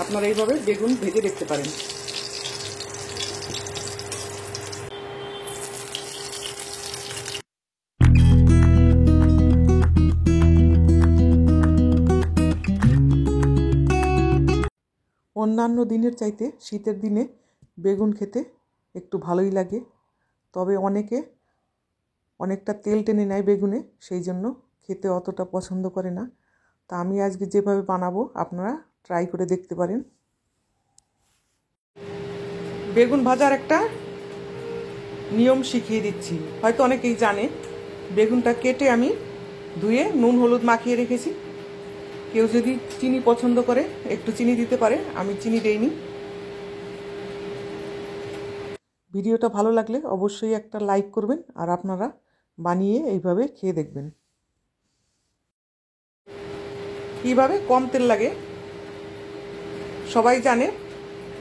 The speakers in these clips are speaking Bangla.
আপনারা এইভাবে বেগুন ভেজে দেখতে পারেন। অন্যান্য দিনের চাইতে শীতের দিনে বেগুন খেতে একটু ভালোই লাগে, তবে অনেকটা তেল টেনে নেয় বেগুনে, সেই জন্য খেতে অতটা পছন্দ করে না। তা আমি আজকে যেভাবে বানাবো আপনারা ট্রাই করে দেখতে পারেন। বেগুন ভাজার একটা নিয়ম শিখিয়ে দিচ্ছি, হয়তো অনেকেই জানে। বেগুনটা কেটে আমি ধুয়ে নুন হলুদ মাখিয়ে রেখেছি। কেউ যদি চিনি পছন্দ করে একটু চিনি দিতে পারে, আমি চিনি দেইনি। ভিডিওটা ভালো লাগলে অবশ্যই একটা লাইক করবেন, আর আপনারা বানিয়ে এইভাবে খেয়ে দেখবেন। কীভাবে কম তেল লাগে সবাই জানে,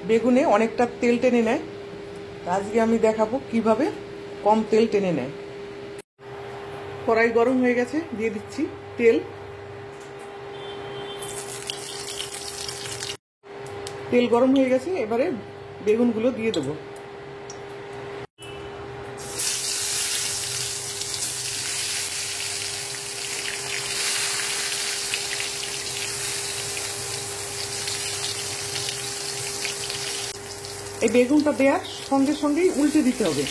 বেগুনে অনেকটা তেল টেনে নেয়। আজকে আমি দেখাবো কিভাবে কম তেল টেনে নেয়। কড়াই গরম হয়ে গেছে, দিয়ে দিচ্ছি তেল। তেল গরম হয়ে গেছে, এবারে বেগুনগুলো দিয়ে দেবো। এই বেগুনটা দেওয়ার সঙ্গে সঙ্গেই উল্টে দিতে হবে,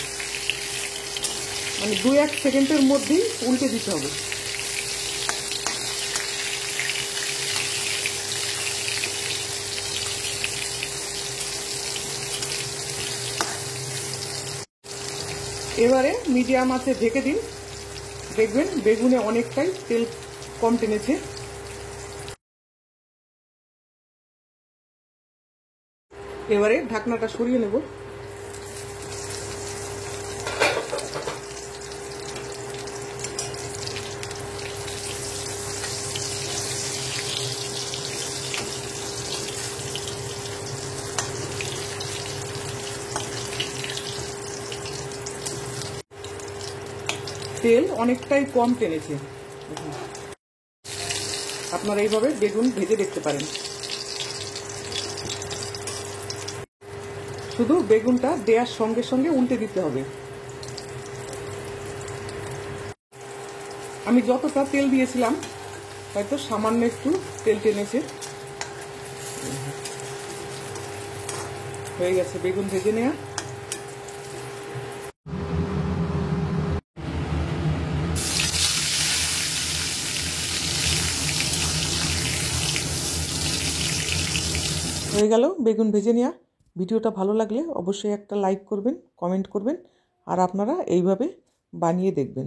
মানে 2-1 সেকেন্ডের মধ্যেই উল্টে দিতে হবে। এবারে মিডিয়াম আঁচে ঢেকে দিন, দেখবেন বেগুনে অনেকটাই তেল কম টেনেছে। এবারে ঢাকনাটা সরিয়ে নেব। তেল অনেকটাই কম টেনেছে। আপনারা এইভাবে বেগুন ভেজে দেখতে পারেন। শুধু বেগুনটা দেওয়ার সঙ্গে সঙ্গে উল্টে দিতে হবে। আমি যতটা তেল দিয়েছিলাম হয়তো সামান্য একটু তেল টেনেছে। হয়ে গেছে বেগুন ভেজে নেওয়া। হয়ে গেল বেগুন ভেজে নেওয়া। ভিডিওটা ভালো লাগলে অবশ্যই একটা লাইক করবেন, কমেন্ট করবেন, আর আপনারা এইভাবে বানিয়ে দেখবেন।